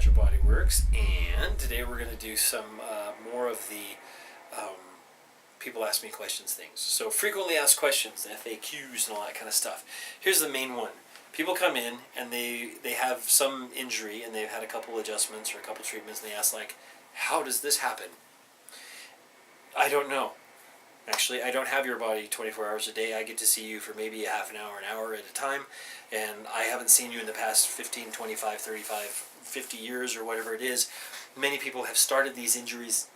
Your Body Works, and today we're going to do some more of the people ask me questions things. So frequently asked questions, FAQs and all that kind of stuff. Here's the main one. People come in and they have some injury and they've had a couple adjustments or a couple treatments, and they ask, like, how does this happen? I don't know. Actually, I don't have your body 24 hours a day. I get to see you for maybe a half an hour at a time, and I haven't seen you in the past 15, 25, 35, 50 years or whatever it is. Many people have started these injuries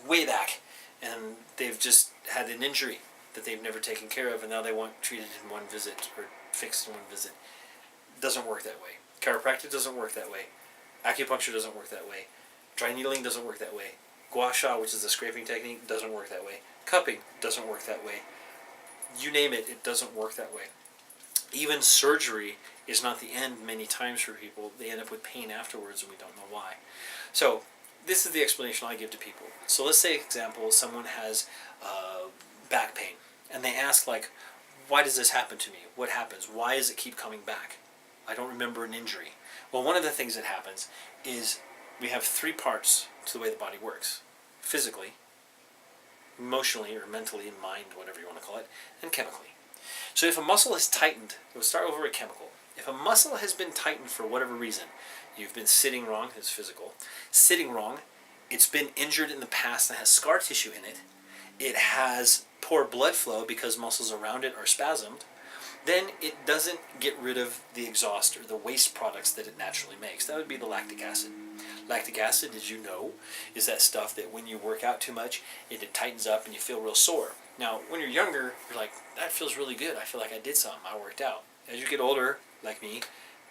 way back, and they've just had an injury that they've never taken care of, and now they want treated in one visit or fixed in one visit. It doesn't work that way. Chiropractic doesn't work that way. Acupuncture doesn't work that way. Dry needling doesn't work that way. Gua sha, which is the scraping technique, doesn't work that way. Cupping doesn't work that way. You name it, it doesn't work that way. Even surgery is not the end many times for people. They end up with pain afterwards, and we don't know why. So this is the explanation I give to people. So let's say, example, someone has back pain, and they ask, like, why does this happen to me? What happens? Why does it keep coming back? I don't remember an injury. Well, one of the things that happens is we have three parts to the way the body works. Physically, emotionally or mentally, mind, whatever you want to call it, and chemically. So if a muscle is tightened, we'll start over with chemical. If a muscle has been tightened for whatever reason, you've been sitting wrong, it's physical, sitting wrong, it's been injured in the past and has scar tissue in it, it has poor blood flow because muscles around it are spasmed, then it doesn't get rid of the exhaust or the waste products that it naturally makes. That would be the lactic acid. Lactic acid, as you know, is that stuff that when you work out too much, it tightens up and you feel real sore. Now, when you're younger, you're like, that feels really good. I feel like I did something. I worked out. As you get older, like me,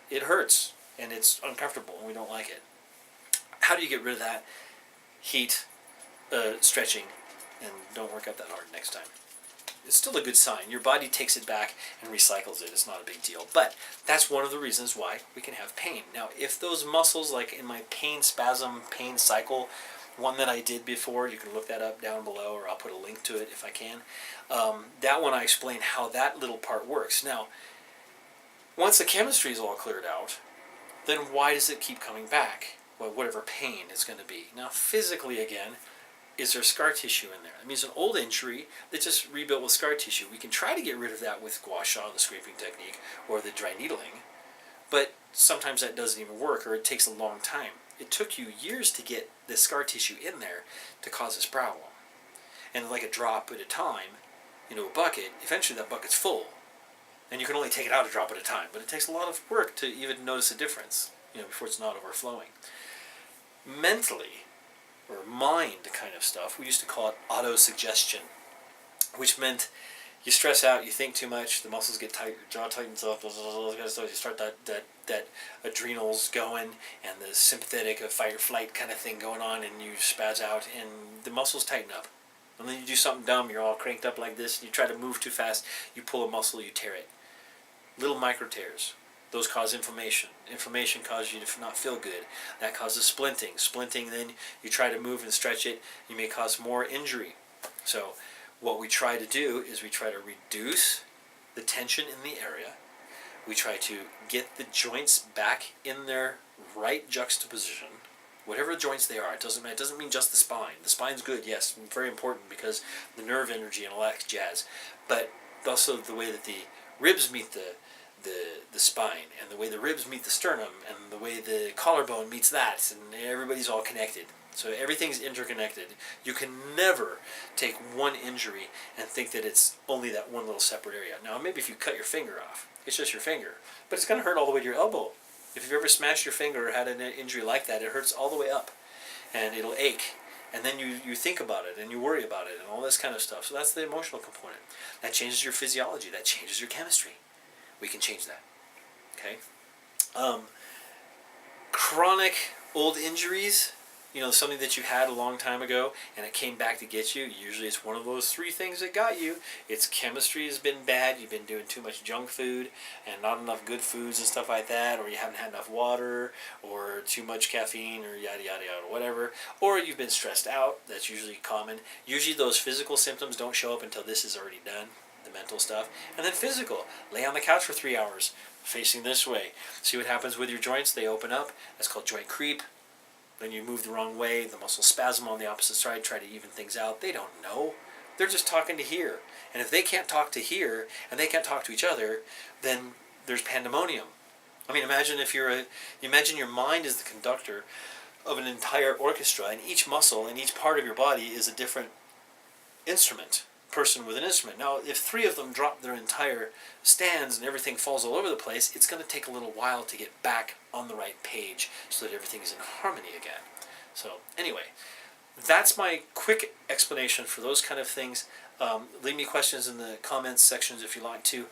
it hurts and it's uncomfortable and we don't like it. How do you get rid of that? Heat, stretching, and don't work out that hard next time. It's still a good sign. Your body takes it back and recycles it. It's not a big deal. But that's one of the reasons why we can have pain. Now, if those muscles, like in my pain spasm, pain cycle, one that I did before, you can look that up down below, or I'll put a link to it if I can. That one I explain how that little part works. Now, once the chemistry is all cleared out, then why does it keep coming back? Well, whatever pain it's going to be. Now, physically again, is there scar tissue in there? It means an old injury that just rebuilt with scar tissue. We can try to get rid of that with gua sha, the scraping technique, or the dry needling, but sometimes that doesn't even work, or it takes a long time. It took you years to get the scar tissue in there to cause this problem. And like a drop at a time into a bucket, eventually that bucket's full. And you can only take it out a drop at a time, but it takes a lot of work to even notice a difference, before it's not overflowing. Mentally, or mind kind of stuff, we used to call it auto-suggestion, which meant you stress out, you think too much, the muscles get tight, your jaw tightens up, you start that adrenals going, and the sympathetic fight or flight kind of thing going on, and you spaz out, and the muscles tighten up. And then you do something dumb, you're all cranked up like this, and you try to move too fast, you pull a muscle, you tear it. Little micro tears. Those cause inflammation. Inflammation causes you to not feel good. That causes splinting. Splinting, then you try to move and stretch it, you may cause more injury. So what we try to do is we try to reduce the tension in the area. We try to get the joints back in their right juxtaposition. Whatever joints they are, it doesn't mean just the spine. The spine's good, yes, very important because the nerve energy and all that jazz. But also the way that the ribs meet the spine, and the way the ribs meet the sternum, and the way the collarbone meets that, and everybody's all connected. So everything's interconnected. You can never take one injury and think that it's only that one little separate area. Now, maybe if you cut your finger off, it's just your finger, but it's going to hurt all the way to your elbow. If you've ever smashed your finger or had an injury like that, it hurts all the way up, and it'll ache. And then you think about it, and you worry about it, and all this kind of stuff. So that's the emotional component. That changes your physiology. That changes your chemistry. We can change that. Okay? Chronic old injuries, something that you had a long time ago and it came back to get you, usually it's one of those three things that got you. Its chemistry has been bad, you've been doing too much junk food and not enough good foods and stuff like that, or you haven't had enough water, or too much caffeine, or yada yada yada, whatever, or you've been stressed out. That's usually common. Usually those physical symptoms don't show up until this is already done, the mental stuff. And then physical, lay on the couch for 3 hours facing this way, see what happens with your joints. They open up. That's called joint creep. Then you move the wrong way, the muscle spasm on the opposite side, try to even things out. They don't know. They're just talking to here. And if they can't talk to here, and they can't talk to each other, then there's pandemonium. I mean, imagine if imagine your mind is the conductor of an entire orchestra, and each muscle and each part of your body is a different instrument, person with an instrument. Now, if 3 of them drop their entire stands and everything falls all over the place, it's going to take a little while to get back on the right page so that everything is in harmony again. So, anyway, that's my quick explanation for those kind of things. Leave me questions in the comments sections if you like to.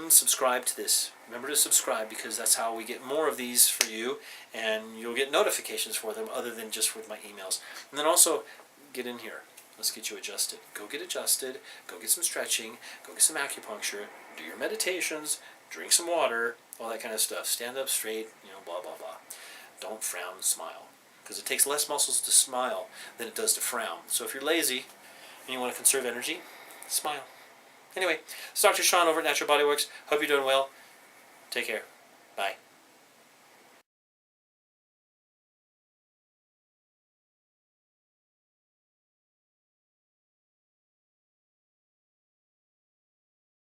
Subscribe to this. Remember to subscribe, because that's how we get more of these for you, and you'll get notifications for them other than just with my emails. And then also, get in here. Let's get you adjusted. Go get adjusted. Go get some stretching. Go get some acupuncture. Do your meditations. Drink some water. All that kind of stuff. Stand up straight. Blah, blah, blah. Don't frown. Smile. Because it takes less muscles to smile than it does to frown. So if you're lazy and you want to conserve energy, smile. Anyway, it's Dr. Sean over at Natural Body Works. Hope you're doing well. Take care. Bye.